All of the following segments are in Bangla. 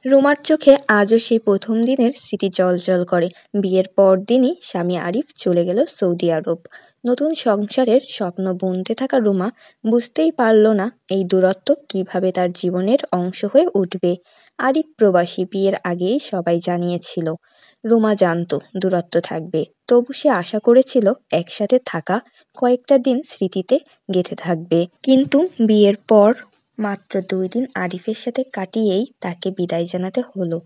রুমার চোখে আজও সেই প্রথম দিনের স্মৃতি জ্বলজ্বল করে। বিয়ের পর দিনই স্বামী আরিফ চলে গেল সৌদি আরব। নতুন সংসারের স্বপ্ন বুনতে থাকা রুমা বুঝতেই পারল না এই দূরত্ব কিভাবে তার জীবনের অংশ হয়ে উঠবে। আরিফ প্রবাসী, বিয়ের আগেই সবাই জানিয়েছিল। রুমা জানতো দূরত্ব থাকবে, তবু সে আশা করেছিল একসাথে থাকা কয়েকটা দিন স্মৃতিতে গেঁথে থাকবে। কিন্তু বিয়ের পর মাত্র 2 দিন আরিফের সাথে কাটিয়েই তাকে বিদায় জানাতে হলো।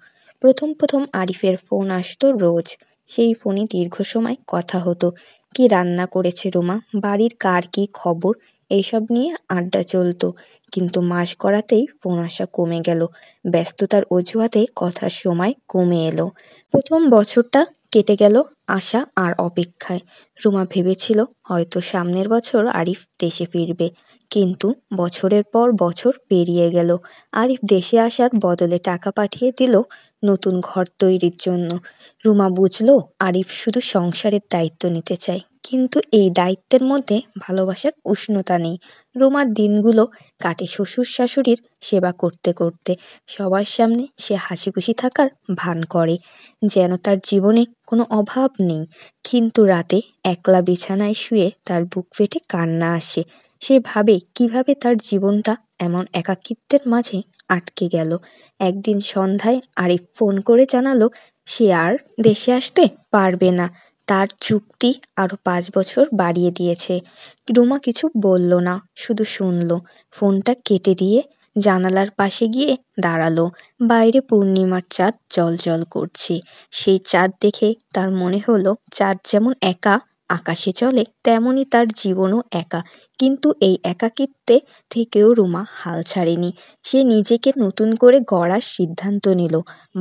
প্রথম প্রথম আরিফের ফোন আসতো রোজ। সেই ফোনে দীর্ঘ সময় কথা হতো। কি রান্না করেছে রুমা, বাড়ির কার কি খবর, এইসব নিয়ে আড্ডা চলতো। কিন্তু মাস গড়াতেই ফোন আসা কমে গেল। ব্যস্ততার অজুহাতে কথার সময় কমে এলো। প্রথম বছরটা কেটে গেল আশা আর অপেক্ষায়। রুমা ভেবেছিল হয়তো সামনের বছর আরিফ দেশে ফিরবে। কিন্তু বছরের পর বছর পেরিয়ে গেল। আরিফ দেশে আসার বদলে টাকা পাঠিয়ে দিল নতুন ঘর তৈরির জন্য। রুমা বুঝল আরিফ শুধু সংসারের দায়িত্ব নিতে চায়, কিন্তু এই দায়িত্বের মধ্যে ভালোবাসার উষ্ণতা নেই। রুমার দিনগুলো কাটে শ্বশুর শাশুড়ির সেবা করতে করতে। সবার সামনে সে হাসিখুশি থাকার ভান করে, যেন তার জীবনে কোনো অভাব নেই। কিন্তু রাতে একলা বিছানায় শুয়ে তার বুক ফেটে কান্না আসে। সে ভাবে কিভাবে তার জীবনটা এমন একাকিত্বের মাঝে আটকে গেল। একদিন সন্ধ্যায় আরিফ ফোন করে জানালো সে আর দেশে আসতে পারবে না। তার চুক্তি আরও 5 বছর বাড়িয়ে দিয়েছে। রুমা কিছু বলল না, শুধু শুনল। ফোনটা কেটে দিয়ে জানালার পাশে গিয়ে দাঁড়ালো। বাইরে পূর্ণিমার চাঁদ জ্বলজ্বল করছে। সেই চাঁদ দেখে তার মনে হলো চাঁদ যেমন একা আকাশে চলে, তেমনই তার জীবনও একা। কিন্তু এই একাকিত্বে থেকেও রুমা হাল ছাড়েনি। সে নিজেকে নতুন করে গড়ার সিদ্ধান্ত নিল।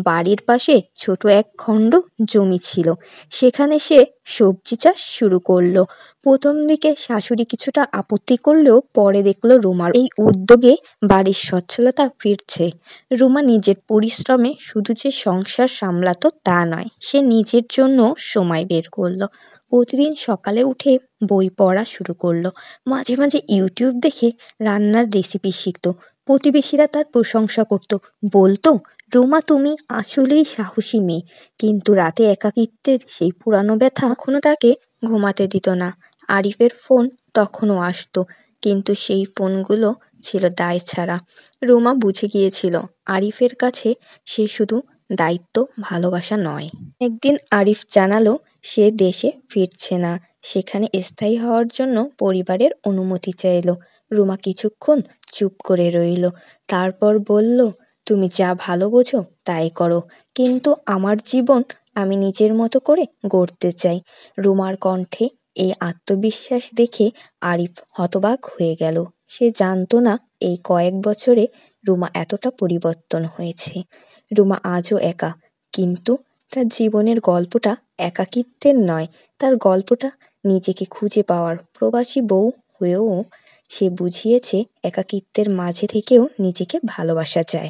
বাড়ির পাশে ছোট এক খণ্ড জমি ছিল, সেখানে সে সবজি চাষ শুরু করলো। প্রথম দিকে শাশুড়ি কিছুটা আপত্তি করলেও পরে দেখলো রুমার এই উদ্যোগে বাড়ির সচ্ছলতা ফিরছে। রুমা নিজের পরিশ্রমে শুধু যে সংসার সামলাতো তা নয়, সে নিজের জন্য সময় বের করলো। প্রতিদিন সকালে উঠে বই পড়া শুরু করলো। মাঝে মাঝে ইউটিউব দেখে রান্নার রেসিপি শিখতো। প্রতিবেশীরা তার প্রশংসা করত, বলতো রুমা তুমি আসলেই সাহসী মেয়ে। কিন্তু রাতে একাকিত্বের সেই পুরানো ব্যথা কখনো তাকে ঘুমাতে দিত না। আরিফের ফোন তখনও আসতো, কিন্তু সেই ফোনগুলো ছিল দায় ছাড়া। রুমা বুঝে গিয়েছিল আরিফের কাছে সে শুধু দায়িত্ব, ভালোবাসা নয়। একদিন আরিফ জানালো সে দেশে ফিরছে না, সেখানে স্থায়ী হওয়ার জন্য পরিবারের অনুমতি চাইল। রুমা কিছুক্ষণ চুপ করে রইল, তারপর বলল তুমি যা ভালো বোঝো তাই করো, কিন্তু আমার জীবন আমি নিজের মতো করে গড়তে চাই। রুমার কণ্ঠে এই আত্মবিশ্বাস দেখে আরিফ হতবাক হয়ে গেল। সে জানতো না এই কয়েক বছরে রুমা এতটা পরিবর্তন হয়েছে। রুমা আজও একা, কিন্তু তার জীবনের গল্পটা একাকিত্বের নয়, তার গল্পটা নিজেকে খুঁজে পাওয়ার। প্রবাসী বউ হয়েও সে বুঝিয়েছে একাকিত্বের মাঝে থেকেও নিজেকে ভালোবাসা যায়।